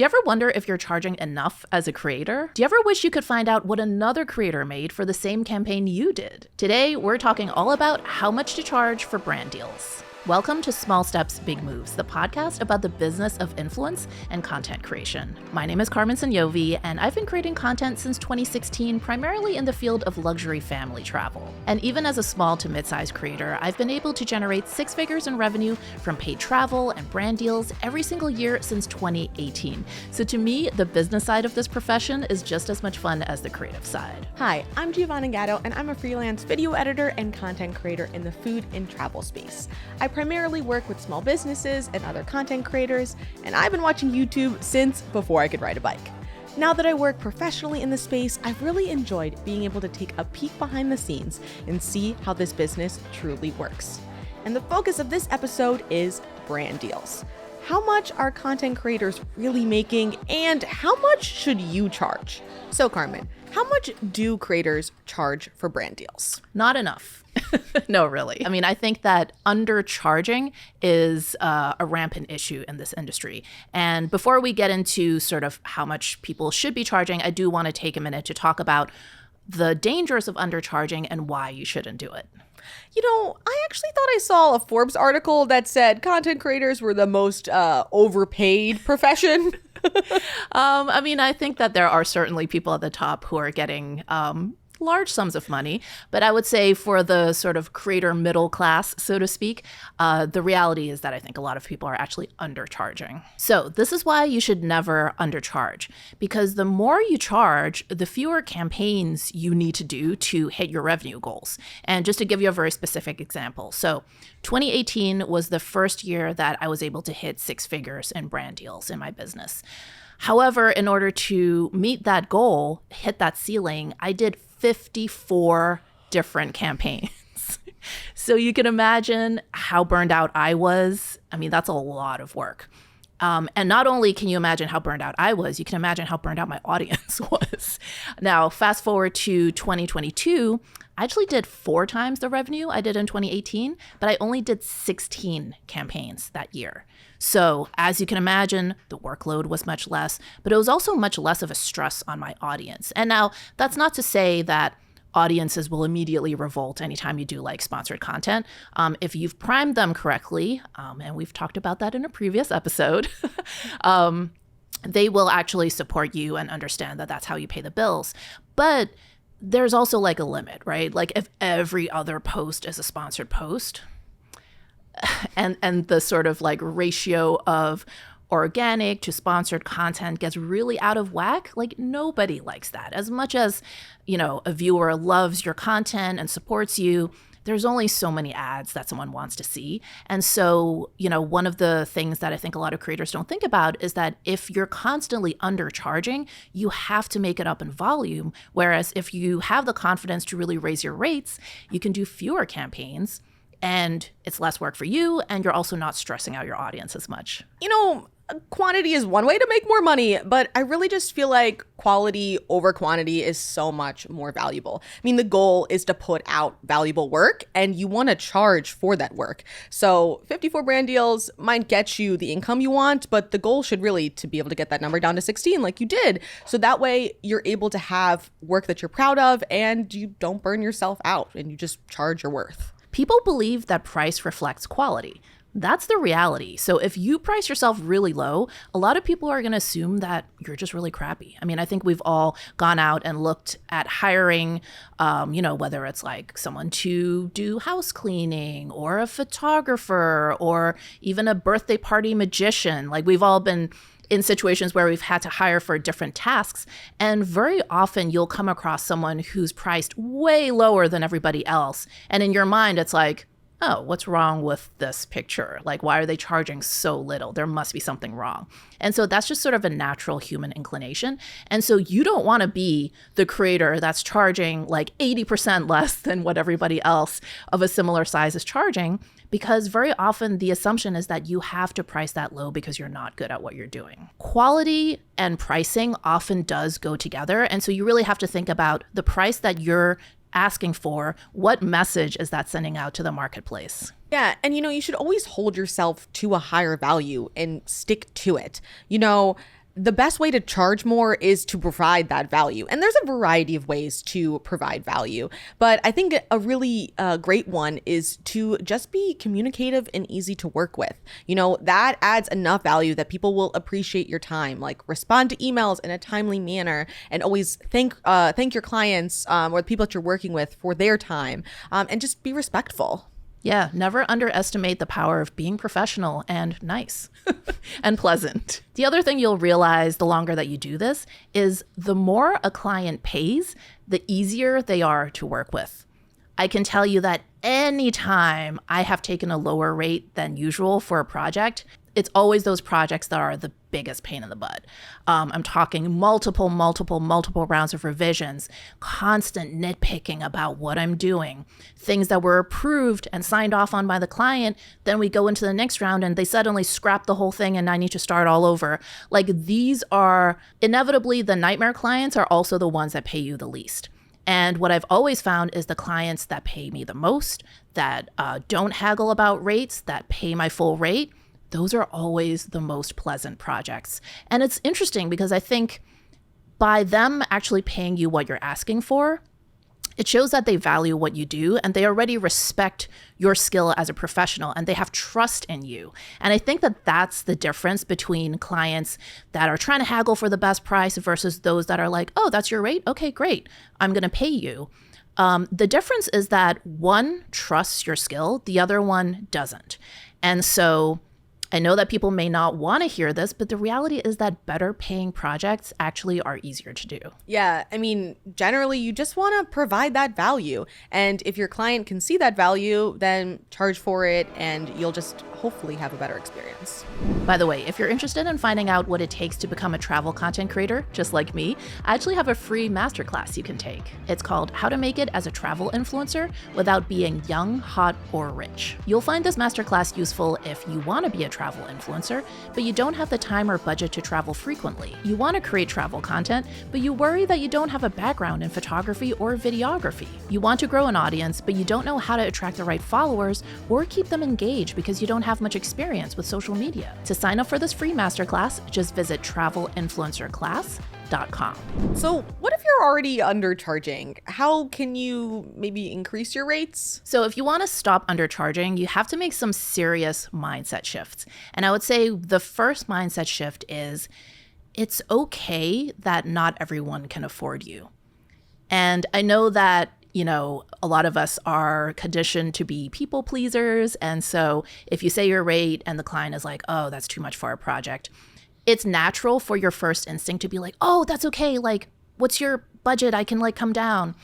Do you ever wonder if you're charging enough as a creator? Do you ever wish you could find out what another creator made for the same campaign you did? Today, we're talking all about how much to charge for brand deals. Welcome to Small Steps, Big Moves, the podcast about the business of influence and content creation. My name is Carmen Sognonvi, and I've been creating content since 2016, primarily in the field of luxury family travel. And even as a small to mid-sized creator, I've been able to generate six figures in revenue from paid travel and brand deals every single year since 2018. So to me, the business side of this profession is just as much fun as the creative side. Hi, I'm Giovanna Gatto, and I'm a freelance video editor and content creator in the food and travel space. I primarily work with small businesses and other content creators, and I've been watching YouTube since before I could ride a bike. Now that I work professionally in the space, I've really enjoyed being able to take a peek behind the scenes and see how this business truly works. And the focus of this episode is brand deals. How much are content creators really making, and how much should you charge? So Carmen, how much do creators charge for brand deals? Not enough. No, really. I mean, I think that undercharging is a rampant issue in this industry. And before we get into sort of how much people should be charging, I do want to take a minute to talk about the dangers of undercharging and why you shouldn't do it. You know, I actually thought I saw a Forbes article that said content creators were the most overpaid profession. I mean, I think that there are certainly people at the top who are getting large sums of money, but I would say for the sort of creator middle class, so to speak, the reality is that I think a lot of people are actually undercharging. So this is why you should never undercharge, because the more you charge, the fewer campaigns you need to do to hit your revenue goals. And just to give you a very specific example, so 2018 was the first year that I was able to hit six figures in brand deals in my business. However, in order to meet that goal, hit that ceiling, I did 54 different campaigns. So you can imagine how burned out I was. I mean, that's a lot of work. And not only can you imagine how burned out I was, you can imagine how burned out my audience was. Now, fast forward to 2022, I actually did 4 times the revenue I did in 2018, but I only did 16 campaigns that year. So as you can imagine, the workload was much less, but it was also much less of a stress on my audience. And now that's not to say that audiences will immediately revolt anytime you do like sponsored content. If you've primed them correctly, and we've talked about that in a previous episode, they will actually support you and understand that that's how you pay the bills. But there's also like a limit, right? Like if every other post is a sponsored post, and the sort of like ratio of organic to sponsored content gets really out of whack, like nobody likes that. As much as, you know, a viewer loves your content and supports you, there's only so many ads that someone wants to see. And so, you know, one of the things that I think a lot of creators don't think about is that if you're constantly undercharging, you have to make it up in volume. Whereas if you have the confidence to really raise your rates, you can do fewer campaigns and it's less work for you, and you're also not stressing out your audience as much. You know, quantity is one way to make more money, but I really just feel like quality over quantity is so much more valuable. I mean, the goal is to put out valuable work, and you want to charge for that work. So 54 brand deals might get you the income you want, but the goal should really to be able to get that number down to 16 like you did. So that way you're able to have work that you're proud of, and you don't burn yourself out, and you just charge your worth. People believe that price reflects quality. That's the reality. So if you price yourself really low, a lot of people are going to assume that you're just really crappy. I mean, I think we've all gone out and looked at hiring, whether it's like someone to do house cleaning or a photographer or even a birthday party magician. Like we've all been in situations where we've had to hire for different tasks. And very often you'll come across someone who's priced way lower than everybody else. And in your mind, it's like, oh, what's wrong with this picture? Like, why are they charging so little? There must be something wrong. And so that's just sort of a natural human inclination. And so you don't want to be the creator that's charging like 80% less than what everybody else of a similar size is charging, because very often the assumption is that you have to price that low because you're not good at what you're doing. Quality and pricing often does go together. And so you really have to think about the price that you're asking for. What message is that sending out to the marketplace? Yeah. And, you should always hold yourself to a higher value and stick to it. the best way to charge more is to provide that value. And there's a variety of ways to provide value. But I think a really great one is to just be communicative and easy to work with. That adds enough value that people will appreciate your time, like respond to emails in a timely manner, and always thank your clients or the people that you're working with for their time, and just be respectful. Yeah, never underestimate the power of being professional and nice and pleasant. The other thing you'll realize the longer that you do this is the more a client pays, the easier they are to work with. I can tell you that anytime I have taken a lower rate than usual for a project, it's always those projects that are the biggest pain in the butt. I'm talking multiple rounds of revisions, constant nitpicking about what I'm doing, things that were approved and signed off on by the client. Then we go into the next round and they suddenly scrap the whole thing and I need to start all over. Like, these are inevitably the nightmare clients are also the ones that pay you the least. And what I've always found is the clients that pay me the most, that don't haggle about rates, that pay my full rate, those are always the most pleasant projects. And it's interesting because I think by them actually paying you what you're asking for, it shows that they value what you do and they already respect your skill as a professional and they have trust in you. And I think that that's the difference between clients that are trying to haggle for the best price versus those that are like, oh, that's your rate? Okay, great. I'm going to pay you. The difference is that one trusts your skill, the other one doesn't. And so I know that people may not want to hear this, but the reality is that better paying projects actually are easier to do. Yeah, I mean, generally, you just want to provide that value. And if your client can see that value, then charge for it and you'll just hopefully have a better experience. By the way, if you're interested in finding out what it takes to become a travel content creator, just like me, I actually have a free masterclass you can take. It's called How to Make It as a Travel Influencer Without Being Young, Hot, or Rich. You'll find this masterclass useful if you want to be a travel influencer, but you don't have the time or budget to travel frequently. You want to create travel content, but you worry that you don't have a background in photography or videography. You want to grow an audience, but you don't know how to attract the right followers or keep them engaged because you don't have much experience with social media. To sign up for this free masterclass, just visit travelinfluencerclass.com. So what if you're already undercharging? How can you maybe increase your rates? So if you want to stop undercharging, you have to make some serious mindset shifts. And I would say the first mindset shift is it's okay that not everyone can afford you. And I know that a lot of us are conditioned to be people pleasers. And so if you say your rate and the client is like, oh, that's too much for our project, it's natural for your first instinct to be like, oh, that's okay. Like, what's your budget? I can come down.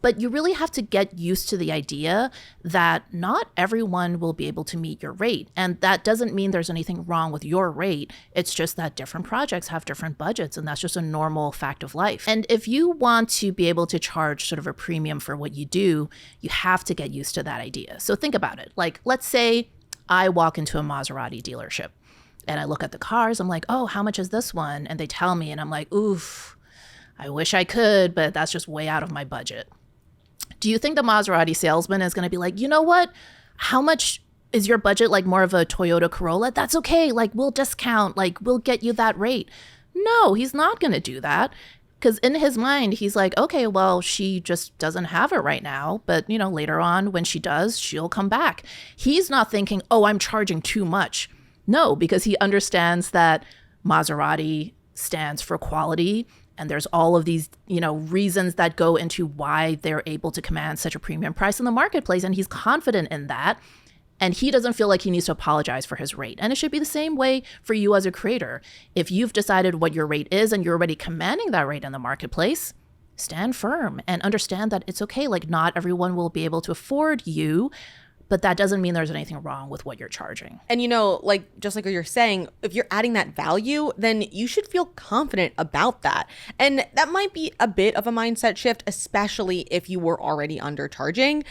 But you really have to get used to the idea that not everyone will be able to meet your rate. And that doesn't mean there's anything wrong with your rate. It's just that different projects have different budgets, and that's just a normal fact of life. And if you want to be able to charge sort of a premium for what you do, you have to get used to that idea. So think about it. Like, let's say I walk into a Maserati dealership and I look at the cars. I'm like, oh, how much is this one? And they tell me, and I'm like, oof. I wish I could, but that's just way out of my budget. Do you think the Maserati salesman is going to be like, you know what? How much is your budget? Like more of a Toyota Corolla? That's okay. We'll discount. We'll get you that rate. No, he's not going to do that. Because in his mind, he's like, okay, well, she just doesn't have it right now. But, later on when she does, she'll come back. He's not thinking, oh, I'm charging too much. No, because he understands that Maserati stands for quality. And there's all of these, reasons that go into why they're able to command such a premium price in the marketplace. And he's confident in that. And he doesn't feel like he needs to apologize for his rate. And it should be the same way for you as a creator. If you've decided what your rate is and you're already commanding that rate in the marketplace, stand firm and understand that it's okay. Not everyone will be able to afford you. But that doesn't mean there's anything wrong with what you're charging. And just like what you're saying, if you're adding that value, then you should feel confident about that. And that might be a bit of a mindset shift, especially if you were already undercharging.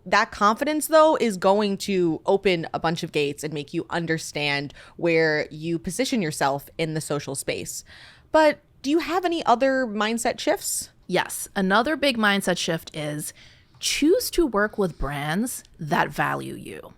That confidence, though, is going to open a bunch of gates and make you understand where you position yourself in the social space. But do you have any other mindset shifts? Yes. Another big mindset shift is choose to work with brands that value you.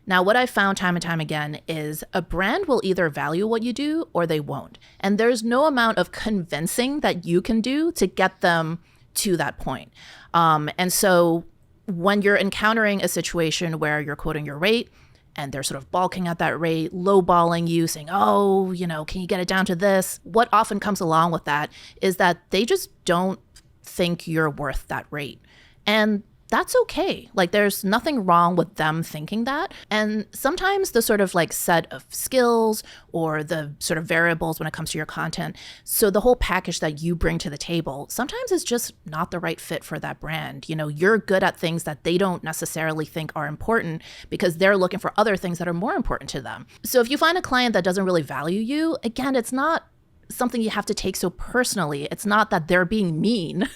Now, what I've found time and time again is a brand will either value what you do or they won't. And there's no amount of convincing that you can do to get them to that point. And so when you're encountering a situation where you're quoting your rate and they're sort of balking at that rate, lowballing you, saying, oh, can you get it down to this? What often comes along with that is that they just don't think you're worth that rate. And that's okay. Like, there's nothing wrong with them thinking that. And sometimes the sort of like set of skills or the sort of variables when it comes to your content, so the whole package that you bring to the table, sometimes it's just not the right fit for that brand. You're good at things that they don't necessarily think are important because they're looking for other things that are more important to them. So if you find a client that doesn't really value you, again, it's not something you have to take so personally. It's not that they're being mean.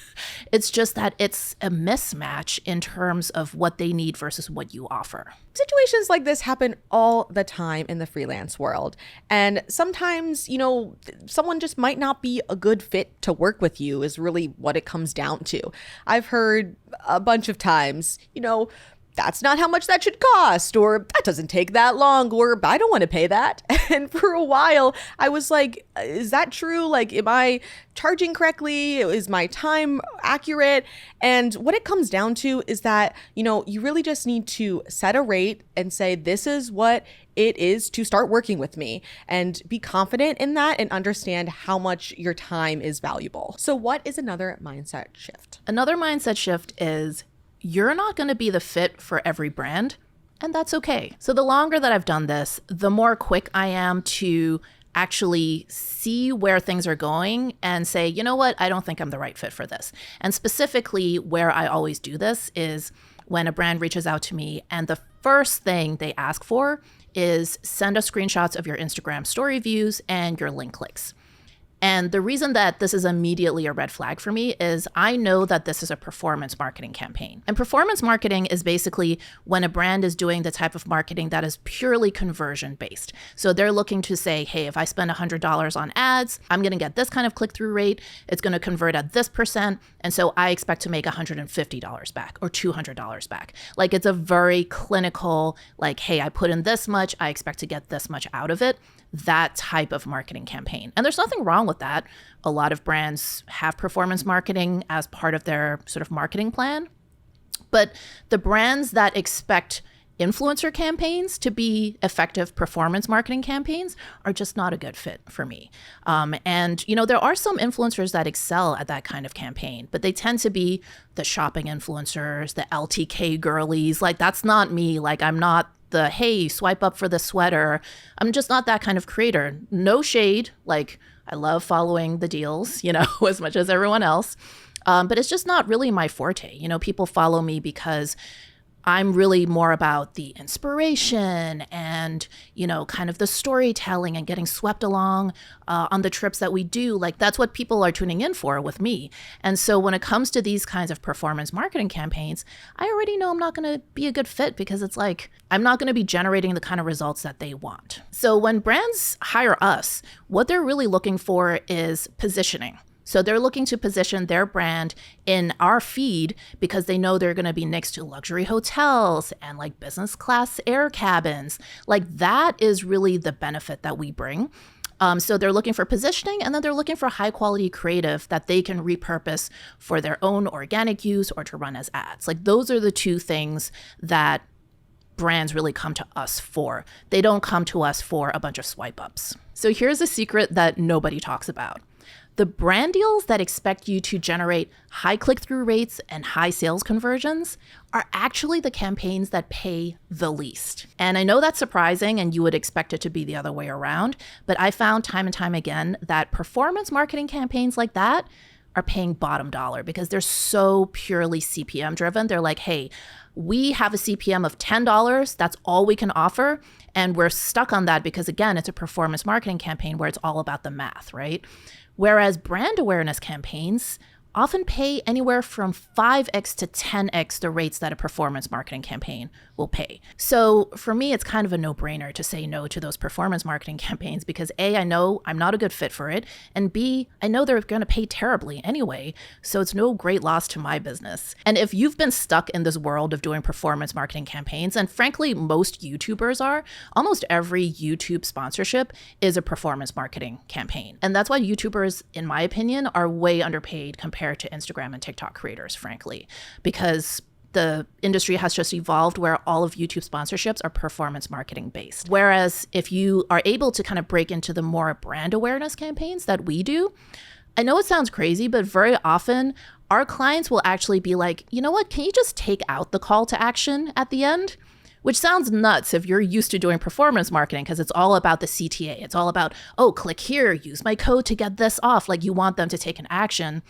It's just that it's a mismatch in terms of what they need versus what you offer. Situations like this happen all the time in the freelance world. And sometimes, someone just might not be a good fit to work with you is really what it comes down to. I've heard a bunch of times, that's not how much that should cost, or that doesn't take that long, or I don't want to pay that. And for a while, I was like, is that true? Like, am I charging correctly? Is my time accurate? And what it comes down to is that, you really just need to set a rate and say, this is what it is to start working with me, and be confident in that and understand how much your time is valuable. So what is another mindset shift? Another mindset shift is you're not going to be the fit for every brand, and that's okay. So the longer that I've done this, the more quick I am to actually see where things are going and say, you know what, I don't think I'm the right fit for this. And specifically where I always do this is when a brand reaches out to me and the first thing they ask for is send us screenshots of your Instagram story views and your link clicks. And the reason that this is immediately a red flag for me is I know that this is a performance marketing campaign. And performance marketing is basically when a brand is doing the type of marketing that is purely conversion based. So they're looking to say, hey, if I spend $100 on ads, I'm going to get this kind of click-through rate. It's going to convert at this percent. And so I expect to make $150 back or $200 back. Like, it's a very clinical, like, hey, I put in this much, I expect to get this much out of it. That type of marketing campaign. And there's nothing wrong with that. A lot of brands have performance marketing as part of their sort of marketing plan. But the brands that expect influencer campaigns to be effective performance marketing campaigns are just not a good fit for me. And there are some influencers that excel at that kind of campaign, but they tend to be the shopping influencers, the LTK girlies. Like, that's not me. Like, I'm not the, hey, swipe up for the sweater. I'm just not that kind of creator. No shade. Like, I love following the deals, as much as everyone else. But it's just not really my forte. People follow me because I'm really more about the inspiration and, kind of the storytelling and getting swept along on the trips that we do. Like, that's what people are tuning in for with me. And so when it comes to these kinds of performance marketing campaigns, I already know I'm not going to be a good fit because it's like, I'm not going to be generating the kind of results that they want. So when brands hire us, what they're really looking for is positioning. So they're looking to position their brand in our feed because they know they're going to be next to luxury hotels and like business class air cabins. Like, that is really the benefit that we bring. So they're looking for positioning, and then they're looking for high quality creative that they can repurpose for their own organic use or to run as ads. Like, those are the two things that brands really come to us for. They don't come to us for a bunch of swipe ups. So here's a secret that nobody talks about. The brand deals that expect you to generate high click-through rates and high sales conversions are actually the campaigns that pay the least. And I know that's surprising and you would expect it to be the other way around, but I found time and time again that performance marketing campaigns like that are paying bottom dollar because they're so purely CPM driven. They're like, hey, we have a CPM of $10. That's all we can offer. And we're stuck on that because, again, it's a performance marketing campaign where it's all about the math, right? Whereas brand awareness campaigns often pay anywhere from 5x to 10x the rates that a performance marketing campaign will pay. So for me, it's kind of a no-brainer to say no to those performance marketing campaigns because A, I know I'm not a good fit for it, and B, I know they're going to pay terribly anyway, so it's no great loss to my business. And if you've been stuck in this world of doing performance marketing campaigns, and frankly, most YouTubers are, almost every YouTube sponsorship is a performance marketing campaign. And that's why YouTubers, in my opinion, are way underpaid compared to Instagram and TikTok creators, frankly, because the industry has just evolved where all of YouTube sponsorships are performance marketing based. Whereas if you are able to kind of break into the more brand awareness campaigns that we do, I know it sounds crazy, but very often our clients will actually be like, you know what, can you just take out the call to action at the end? Which sounds nuts if you're used to doing performance marketing because it's all about the CTA. It's all about, oh, click here, use my code to get this off. Like you want them to take an action.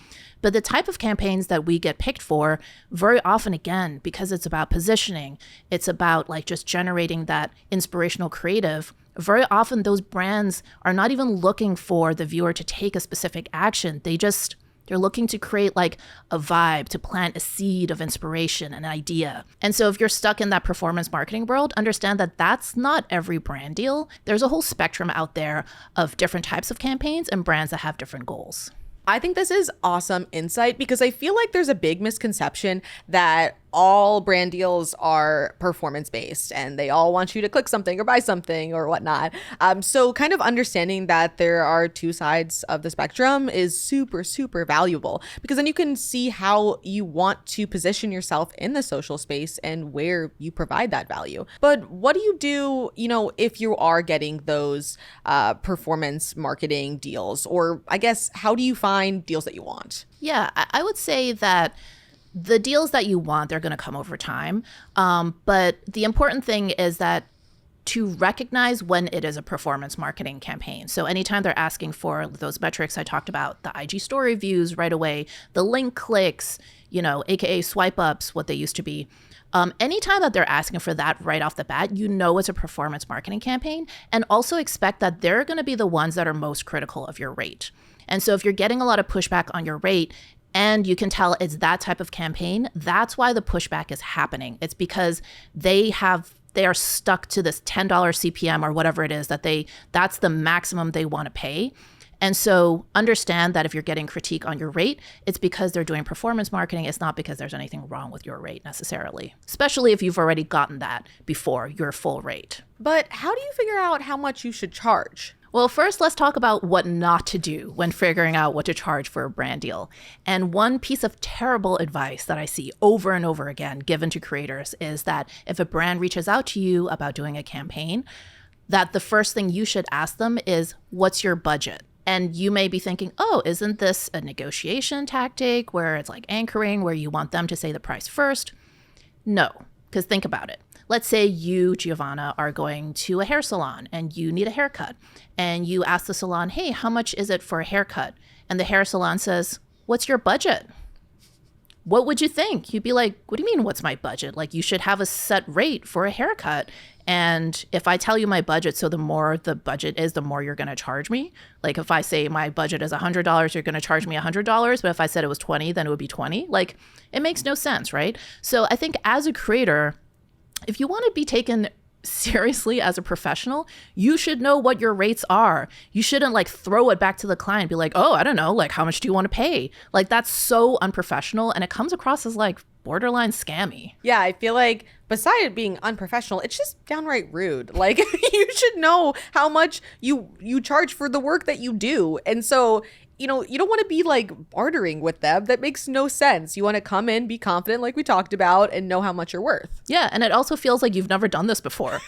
But the type of campaigns that we get picked for, very often, again, because it's about positioning, it's about like just generating that inspirational creative. Very often those brands are not even looking for the viewer to take a specific action. They're looking to create like a vibe, to plant a seed of inspiration, an idea. And so if you're stuck in that performance marketing world, understand that that's not every brand deal. There's a whole spectrum out there of different types of campaigns and brands that have different goals. I think this is awesome insight because I feel like there's a big misconception that all brand deals are performance based and they all want you to click something or buy something or whatnot. So kind of understanding that there are two sides of the spectrum is super, super valuable because then you can see how you want to position yourself in the social space and where you provide that value. But what do you do, if you are getting those performance marketing deals, or I guess, how do you find deals that you want? Yeah, I would say that the deals that you want, they're going to come over time. But the important thing is that to recognize when it is a performance marketing campaign. So anytime they're asking for those metrics I talked about, the IG story views right away, the link clicks, AKA swipe ups, what they used to be. Anytime that they're asking for that right off the bat, it's a performance marketing campaign, and also expect that they're going to be the ones that are most critical of your rate. And so if you're getting a lot of pushback on your rate, and you can tell it's that type of campaign, that's why the pushback is happening. It's because they are stuck to this $10 CPM or whatever it is that's the maximum they want to pay. And so understand that if you're getting critique on your rate, it's because they're doing performance marketing. It's not because there's anything wrong with your rate necessarily, especially if you've already gotten that before your full rate. But how do you figure out how much you should charge? Well, first, let's talk about what not to do when figuring out what to charge for a brand deal. And one piece of terrible advice that I see over and over again given to creators is that if a brand reaches out to you about doing a campaign, that the first thing you should ask them is, what's your budget? And you may be thinking, oh, isn't this a negotiation tactic where it's like anchoring, where you want them to say the price first? No, because think about it. Let's say you, Giovanna, are going to a hair salon and you need a haircut. And you ask the salon, hey, how much is it for a haircut? And the hair salon says, what's your budget? What would you think? You'd be like, what do you mean, what's my budget? Like, you should have a set rate for a haircut. And if I tell you my budget, so the more the budget is, the more you're going to charge me. Like if I say my budget is $100, you're going to charge me $100. But if I said it was 20, then it would be 20. Like, it makes no sense, right? So I think as a creator, if you want to be taken seriously as a professional, you should know what your rates are. You shouldn't like throw it back to the client and be like, oh, I don't know, like how much do you want to pay? Like that's so unprofessional and it comes across as like borderline scammy. Yeah, I feel like beside it being unprofessional, it's just downright rude. Like you should know how much you charge for the work that you do. And so you don't want to be like bartering with them. That makes no sense. You want to come in, be confident like we talked about, and know how much you're worth. Yeah. And it also feels like you've never done this before,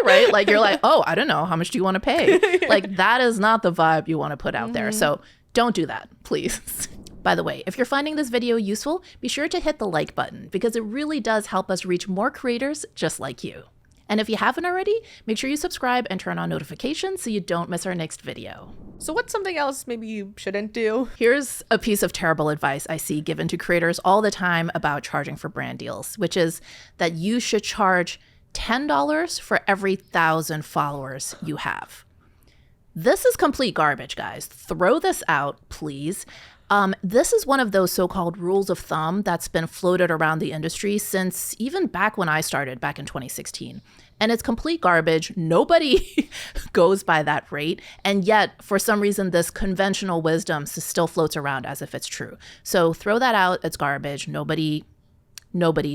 right? Like you're like, oh, I don't know. How much do you want to pay? Like that is not the vibe you want to put out there. So don't do that, please. By the way, if you're finding this video useful, be sure to hit the like button because it really does help us reach more creators just like you. And if you haven't already, make sure you subscribe and turn on notifications so you don't miss our next video. So what's something else maybe you shouldn't do? Here's a piece of terrible advice I see given to creators all the time about charging for brand deals, which is that you should charge $10 for every 1,000 followers you have. This is complete garbage, guys. Throw this out, please. This is one of those so-called rules of thumb that's been floated around the industry since even back when I started back in 2016. And it's complete garbage. Nobody goes by that rate. And yet, for some reason, this conventional wisdom still floats around as if it's true. So throw that out. It's garbage. Nobody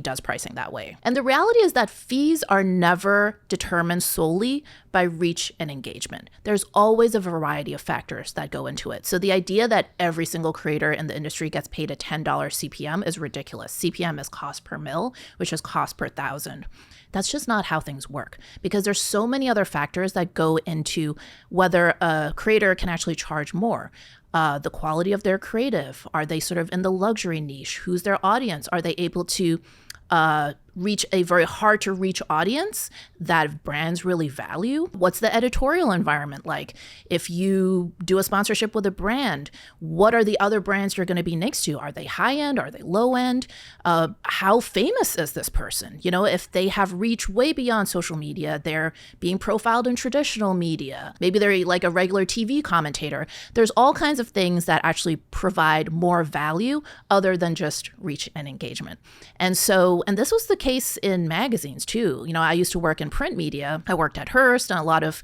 does pricing that way. And the reality is that fees are never determined solely by reach and engagement. There's always a variety of factors that go into it. So the idea that every single creator in the industry gets paid a $10 CPM is ridiculous. CPM is cost per mil, which is cost per thousand. That's just not how things work, because there's so many other factors that go into whether a creator can actually charge more. The quality of their creative. Are they sort of in the luxury niche? Who's their audience? Are they able to reach a very hard to reach audience that brands really value? What's the editorial environment like? If you do a sponsorship with a brand, what are the other brands you're going to be next to? Are they high end? Are they low end? How famous is this person? You know, if they have reach way beyond social media, they're being profiled in traditional media. Maybe they're like a regular TV commentator. There's all kinds of things that actually provide more value other than just reach and engagement. And this was the case in magazines too. You know, I used to work in print media. I worked at Hearst and a lot of,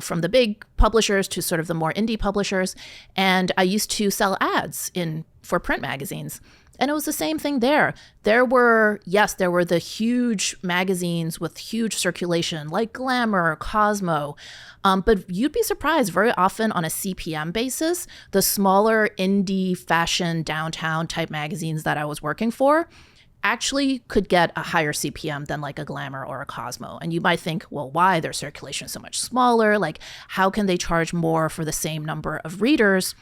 from the big publishers to sort of the more indie publishers. And I used to sell ads for print magazines. And it was the same thing there. There were the huge magazines with huge circulation like Glamour, Cosmo. But you'd be surprised, very often on a CPM basis, the smaller indie fashion downtown type magazines that I was working for actually could get a higher CPM than like a Glamour or a Cosmo. And you might think, well, why? Their circulation is so much smaller. Like, how can they charge more for the same number of readers?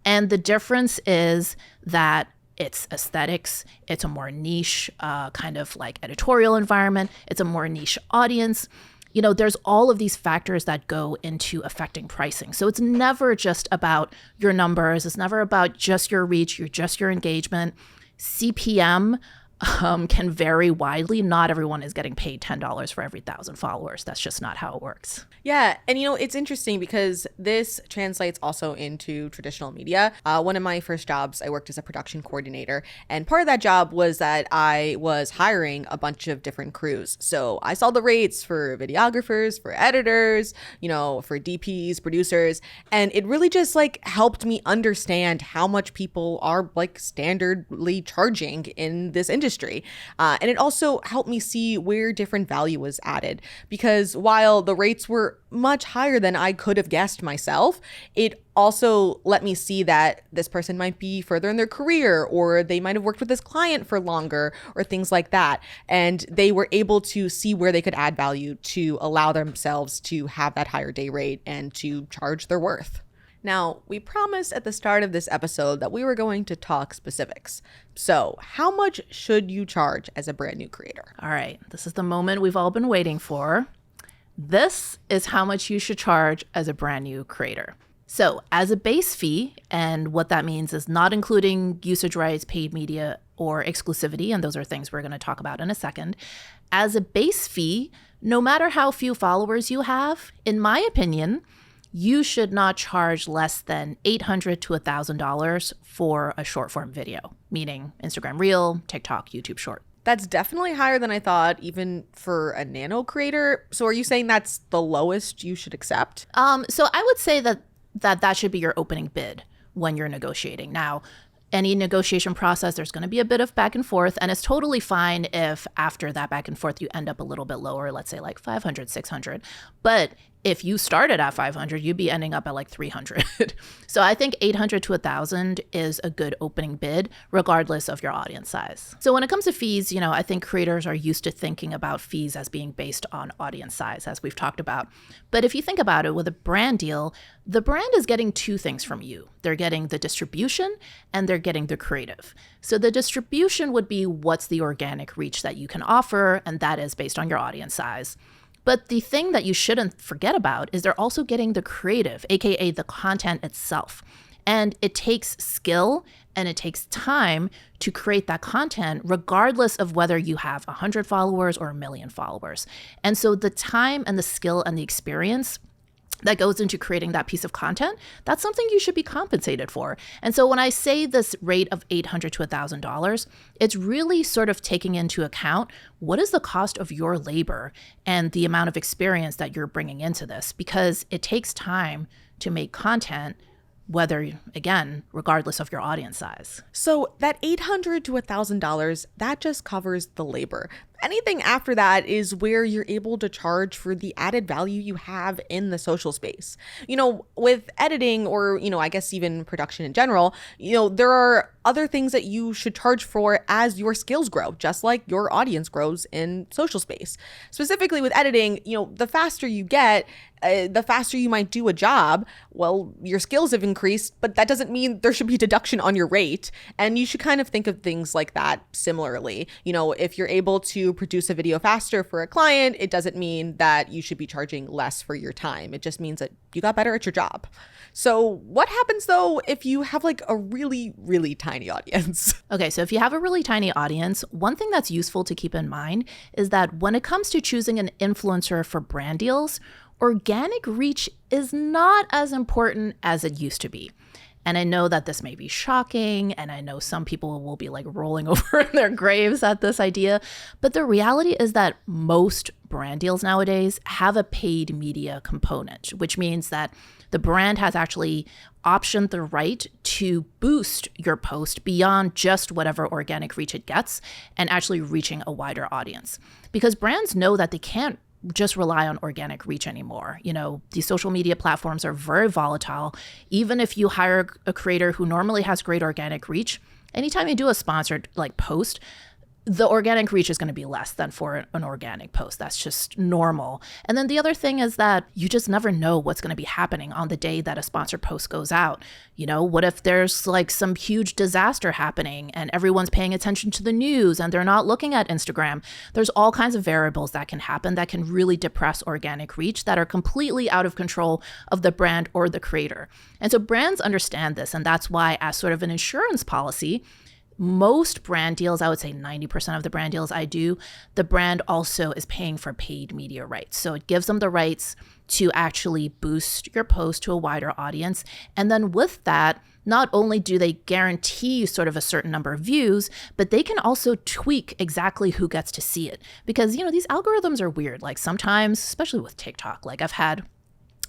And the difference is that it's aesthetics. It's a more niche kind of like editorial environment. It's a more niche audience. There's all of these factors that go into affecting pricing. So it's never just about your numbers. It's never about just your reach, your engagement. CPM can vary widely. Not everyone is getting paid $10 for every 1,000 followers. That's just not how it works. Yeah. And, it's interesting because this translates also into traditional media. One of my first jobs, I worked as a production coordinator. And part of that job was that I was hiring a bunch of different crews. So I saw the rates for videographers, for editors, for DPs, producers. And it really just helped me understand how much people are standardly charging in this industry. And it also helped me see where different value was added, because while the rates were much higher than I could have guessed myself, it also let me see that this person might be further in their career, or they might have worked with this client for longer, or things like that. And they were able to see where they could add value to allow themselves to have that higher day rate and to charge their worth. Now, we promised at the start of this episode that we were going to talk specifics. So, how much should you charge as a brand new creator? All right, this is the moment we've all been waiting for. This is how much you should charge as a brand new creator. So, as a base fee, and what that means is not including usage rights, paid media, or exclusivity, and those are things we're going to talk about in a second. As a base fee, no matter how few followers you have, in my opinion, you should not charge less than $800 to $1,000 for a short form video, meaning Instagram Reel, TikTok, YouTube Short. That's definitely higher than I thought, even for a nano creator. So are you saying that's the lowest you should accept? So I would say that should be your opening bid when you're negotiating. Now, any negotiation process, there's going to be a bit of back and forth, and it's totally fine if after that back and forth you end up a little bit lower, let's say like 500, 600. But if you started at 500, you'd be ending up at like 300. So I think 800 to 1,000 is a good opening bid, regardless of your audience size. So when it comes to fees, I think creators are used to thinking about fees as being based on audience size, as we've talked about. But if you think about it with a brand deal, the brand is getting two things from you. They're getting the distribution and they're getting the creative. So the distribution would be what's the organic reach that you can offer, and that is based on your audience size. But the thing that you shouldn't forget about is they're also getting the creative, aka the content itself. And it takes skill and it takes time to create that content, regardless of whether you have 100 followers or 1 million followers. And so the time and the skill and the experience that goes into creating that piece of content, that's something you should be compensated for. And so when I say this rate of $800 to $1,000, it's really sort of taking into account what is the cost of your labor and the amount of experience that you're bringing into this, because it takes time to make content, whether, again, regardless of your audience size. So that $800 to $1,000, that just covers the labor. Anything after that is where you're able to charge for the added value you have in the social space. With editing or, I guess even production in general, there are other things that you should charge for as your skills grow, just like your audience grows in social space. Specifically with editing, the faster you get, the faster you might do a job. Well, your skills have increased, but that doesn't mean there should be deduction on your rate. And you should kind of think of things like that similarly. If you're able to produce a video faster for a client, it doesn't mean that you should be charging less for your time. It just means that you got better at your job. So what happens though if you have like a really, really tiny audience? Okay, so if you have a really tiny audience, one thing that's useful to keep in mind is that when it comes to choosing an influencer for brand deals, organic reach is not as important as it used to be. And I know that this may be shocking, and I know some people will be like rolling over in their graves at this idea, but the reality is that most brand deals nowadays have a paid media component, which means that the brand has actually optioned the right to boost your post beyond just whatever organic reach it gets and actually reaching a wider audience. Because brands know that they can't just rely on organic reach anymore. These social media platforms are very volatile. Even if you hire a creator who normally has great organic reach, anytime you do a sponsored post, the organic reach is going to be less than for an organic post. That's just normal. And then the other thing is that you just never know what's going to be happening on the day that a sponsored post goes out. What if there's like some huge disaster happening and everyone's paying attention to the news and they're not looking at Instagram? There's all kinds of variables that can happen that can really depress organic reach that are completely out of control of the brand or the creator. And so brands understand this. And that's why, as sort of an insurance policy, most brand deals, I would say 90% of the brand deals I do, the brand also is paying for paid media rights. So it gives them the rights to actually boost your post to a wider audience. And then with that, not only do they guarantee sort of a certain number of views, but they can also tweak exactly who gets to see it. Because, these algorithms are weird. Like sometimes, especially with TikTok, I've had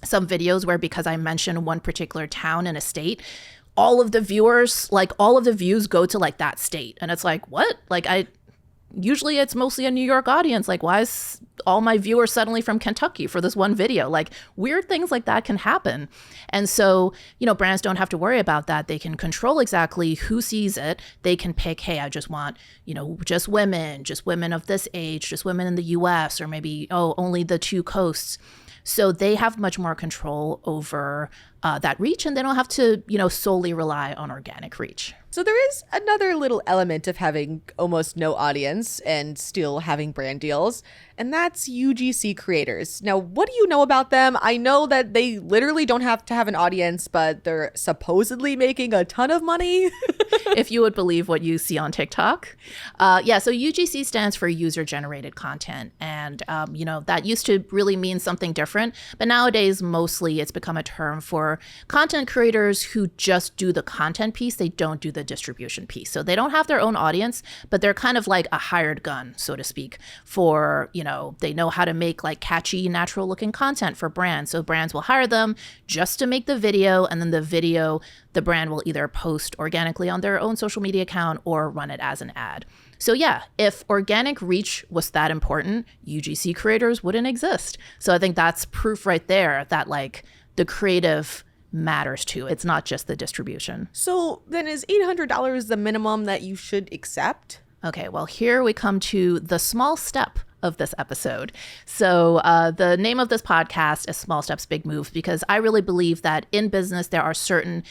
some videos where because I mention one particular town and a state, all of the views go to that state. And it's like, what? Usually it's mostly a New York audience. Why is all my viewers suddenly from Kentucky for this one video? Weird things like that can happen. And so, brands don't have to worry about that. They can control exactly who sees it. They can pick, hey, I just want, just women of this age, just women in the US, or maybe, only the two coasts. So they have much more control over that reach, and they don't have to, solely rely on organic reach. So there is another little element of having almost no audience and still having brand deals, and that's UGC creators. Now, what do you know about them? I know that they literally don't have to have an audience, but they're supposedly making a ton of money. If you would believe what you see on TikTok. So UGC stands for user-generated content. And, that used to really mean something different. But nowadays, mostly it's become a term for content creators who just do the content piece. They don't do the distribution piece. So they don't have their own audience, but they're kind of like a hired gun, so to speak, for, they know how to make catchy, natural looking content for brands. So brands will hire them just to make the video, and then the brand will either post organically on their own social media account or run it as an ad. So yeah, if organic reach was that important, UGC creators wouldn't exist. So I think that's proof right there that the creative matters too. It's not just the distribution. So then is $800 the minimum that you should accept? Okay, well, here we come to the small step of this episode. So the name of this podcast is Small Steps, Big Moves, because I really believe that in business, there are certain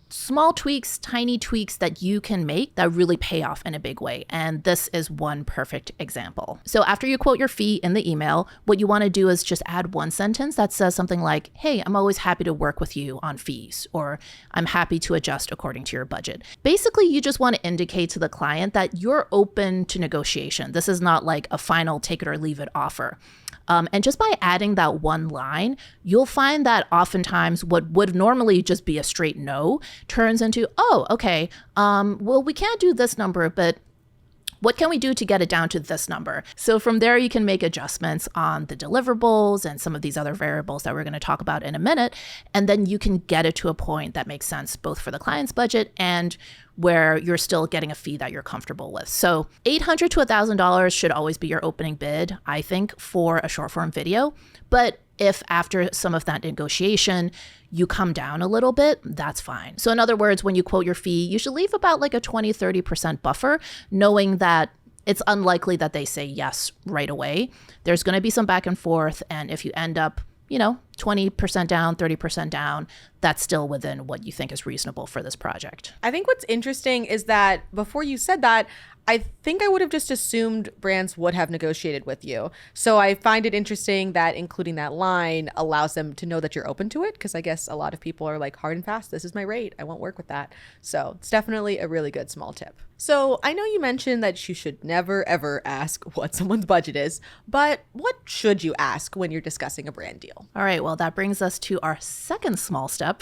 small tweaks, tiny tweaks that you can make that really pay off in a big way. And this is one perfect example. So after you quote your fee in the email, what you want to do is just add one sentence that says something like, hey, I'm always happy to work with you on fees, or I'm happy to adjust according to your budget. Basically, you just want to indicate to the client that you're open to negotiation. This is not like a final take it or leave it offer. And just by adding that one line, you'll find that oftentimes what would normally just be a straight no turns into, oh, okay, well, we can't do this number, but what can we do to get it down to this number? So from there, you can make adjustments on the deliverables and some of these other variables that we're going to talk about in a minute. And then you can get it to a point that makes sense both for the client's budget and where you're still getting a fee that you're comfortable with. So $800 to $1,000 should always be your opening bid, I think, for a short form video. But if after some of that negotiation, you come down a little bit, that's fine. So in other words, when you quote your fee, you should leave about like a 20-30% buffer, knowing that it's unlikely that they say yes right away. There's going to be some back and forth. And if you end up, 20% down, 30% down, that's still within what you think is reasonable for this project. I think what's interesting is that before you said that, I think I would have just assumed brands would have negotiated with you. So I find it interesting that including that line allows them to know that you're open to it, because I guess a lot of people are like hard and fast, this is my rate, I won't work with that. So it's definitely a really good small tip. So I know you mentioned that you should never, ever ask what someone's budget is, but what should you ask when you're discussing a brand deal? All right, well, that brings us to our second small step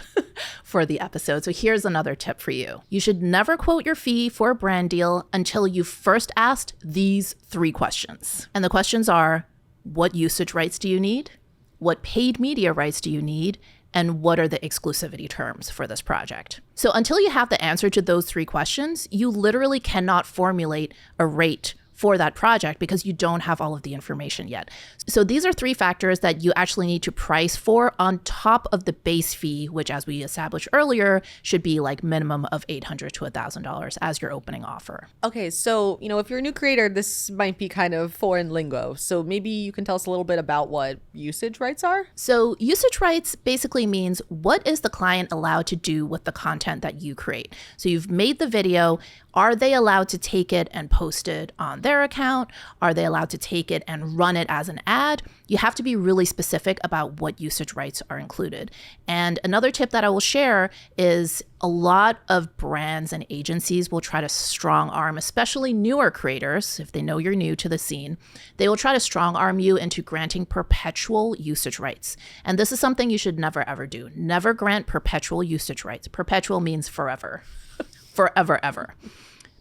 for the episode. So here's another tip for you. You should never quote your fee for a brand deal until you've first asked these 3 questions. And the questions are, what usage rights do you need? What paid media rights do you need? And what are the exclusivity terms for this project? So until you have the answer to those 3 questions, you literally cannot formulate a rate for that project because you don't have all of the information yet. So these are 3 factors that you actually need to price for on top of the base fee, which, as we established earlier, should be like minimum of $800 to $1,000 as your opening offer. Okay, so, if you're a new creator, this might be kind of foreign lingo. So maybe you can tell us a little bit about what usage rights are? So usage rights basically means what is the client allowed to do with the content that you create? So you've made the video. Are they allowed to take it and post it on their account? Are they allowed to take it and run it as an ad? You have to be really specific about what usage rights are included. And another tip that I will share is a lot of brands and agencies will try to strong arm, especially newer creators, if they know you're new to the scene, they will try to strong arm you into granting perpetual usage rights. And this is something you should never, ever do. Never grant perpetual usage rights. Perpetual means forever. Forever, ever.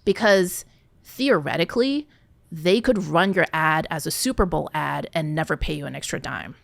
Because theoretically, they could run your ad as a Super Bowl ad and never pay you an extra dime.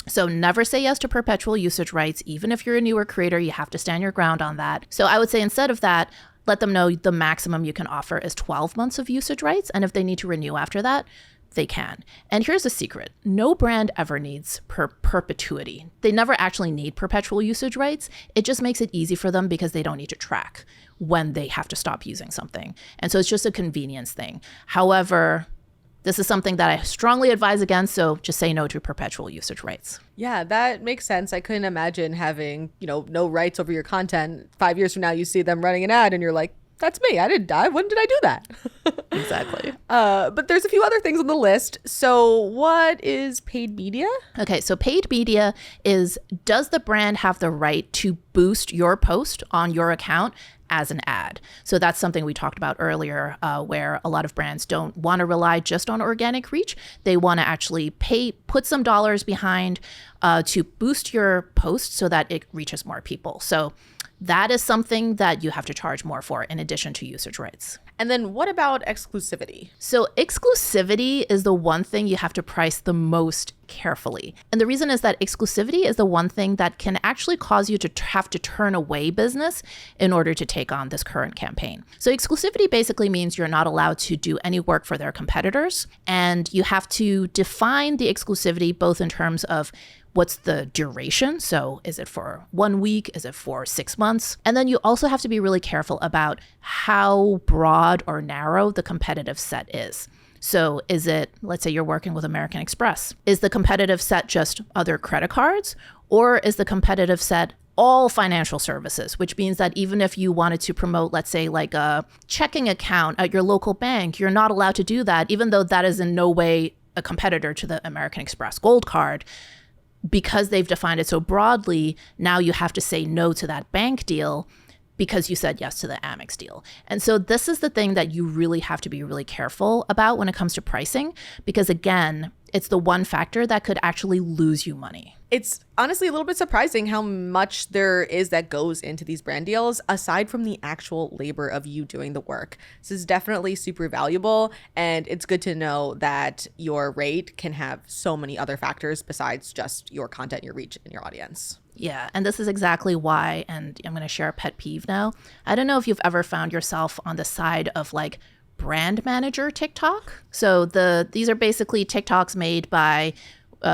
So never say yes to perpetual usage rights. Even if you're a newer creator, you have to stand your ground on that. So I would say instead of that, let them know the maximum you can offer is 12 months of usage rights. And if they need to renew after that, they can. And here's a secret. No brand ever needs perpetuity. They never actually need perpetual usage rights. It just makes it easy for them because they don't need to track when they have to stop using something. And so it's just a convenience thing. However, this is something that I strongly advise against, so just say no to perpetual usage rights. Yeah, that makes sense. I couldn't imagine having, no rights over your content. 5 years from now, you see them running an ad and you're like, that's me. I didn't die. When did I do that? Exactly. But there's a few other things on the list. So what is paid media? Okay, so paid media is, does the brand have the right to boost your post on your account as an ad? So that's something we talked about earlier, where a lot of brands don't want to rely just on organic reach. They want to actually put some dollars behind to boost your post so that it reaches more people. So that is something that you have to charge more for in addition to usage rights. And then what about exclusivity? So exclusivity is the one thing you have to price the most carefully. And the reason is that exclusivity is the one thing that can actually cause you to have to turn away business in order to take on this current campaign. So exclusivity basically means you're not allowed to do any work for their competitors. And you have to define the exclusivity both in terms of what's the duration? So is it for 1 week? Is it for 6 months? And then you also have to be really careful about how broad or narrow the competitive set is. So is it, let's say you're working with American Express. Is the competitive set just other credit cards? Or is the competitive set all financial services, which means that even if you wanted to promote, let's say, like a checking account at your local bank, you're not allowed to do that, even though that is in no way a competitor to the American Express Gold Card. Because they've defined it so broadly, now you have to say no to that bank deal because you said yes to the Amex deal. And so this is the thing that you really have to be really careful about when it comes to pricing, because again, It's the one factor that could actually lose you money. It's honestly a little bit surprising how much there is that goes into these brand deals aside from the actual labor of you doing the work. This is definitely super valuable, and it's good to know that your rate can have so many other factors besides just your content, your reach, and your audience. Yeah, and this is exactly why, and I'm going to share a pet peeve now. I don't know if you've ever found yourself on the side of like brand manager TikTok. So these are basically TikToks made by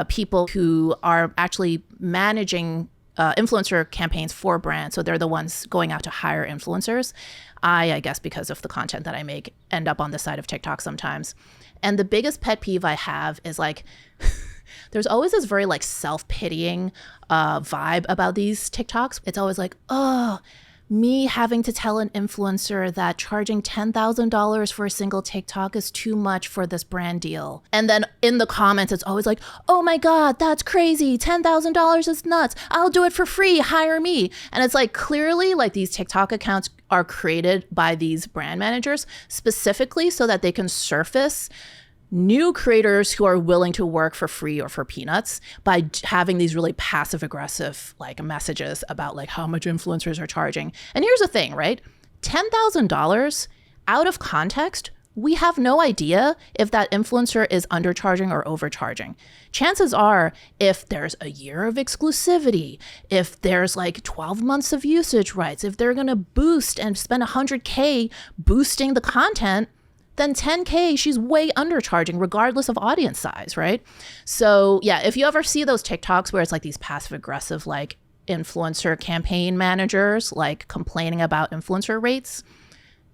people who are actually managing influencer campaigns for brands. So they're the ones going out to hire influencers. I guess because of the content that I make, end up on the side of TikTok sometimes. And the biggest pet peeve I have is like, there's always this very like self-pitying vibe about these TikToks. It's always like, oh, me having to tell an influencer that charging $10,000 for a single TikTok is too much for this brand deal. And then in the comments, it's always like, oh my God, that's crazy. $10,000 is nuts. I'll do it for free. Hire me. And it's like, clearly like these TikTok accounts are created by these brand managers specifically so that they can surface new creators who are willing to work for free or for peanuts by having these really passive aggressive like messages about like how much influencers are charging. And here's the thing, right? $10,000 out of context, we have no idea if that influencer is undercharging or overcharging. Chances are, if there's a year of exclusivity, if there's like 12 months of usage rights, if they're gonna boost and spend $100K boosting the content, then $10K, she's way undercharging regardless of audience size, right? So yeah, if you ever see those TikToks where it's like these passive aggressive like influencer campaign managers like complaining about influencer rates,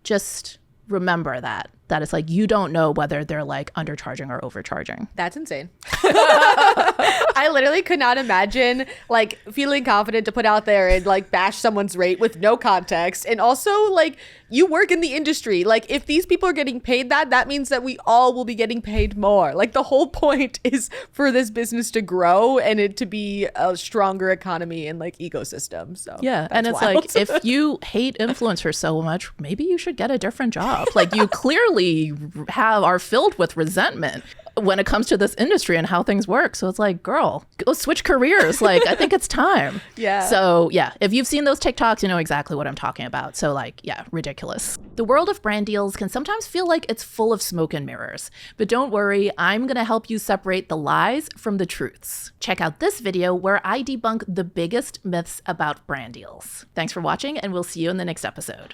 just remember that it's like you don't know whether they're like undercharging or overcharging. That's insane. I literally could not imagine like feeling confident to put out there and like bash someone's rate with no context. And also like you work in the industry. Like if these people are getting paid that means that we all will be getting paid more. Like the whole point is for this business to grow and it to be a stronger economy and like ecosystem. So yeah, and it's wild. Like if you hate influencers so much, maybe you should get a different job. Like you clearly are filled with resentment when it comes to this industry and how things work. So it's like, girl, go switch careers. Like, I think it's time. Yeah. So yeah, if you've seen those TikToks, you know exactly what I'm talking about. So like, yeah, ridiculous. The world of brand deals can sometimes feel like it's full of smoke and mirrors, but don't worry, I'm going to help you separate the lies from the truths. Check out this video where I debunk the biggest myths about brand deals. Thanks for watching, and we'll see you in the next episode.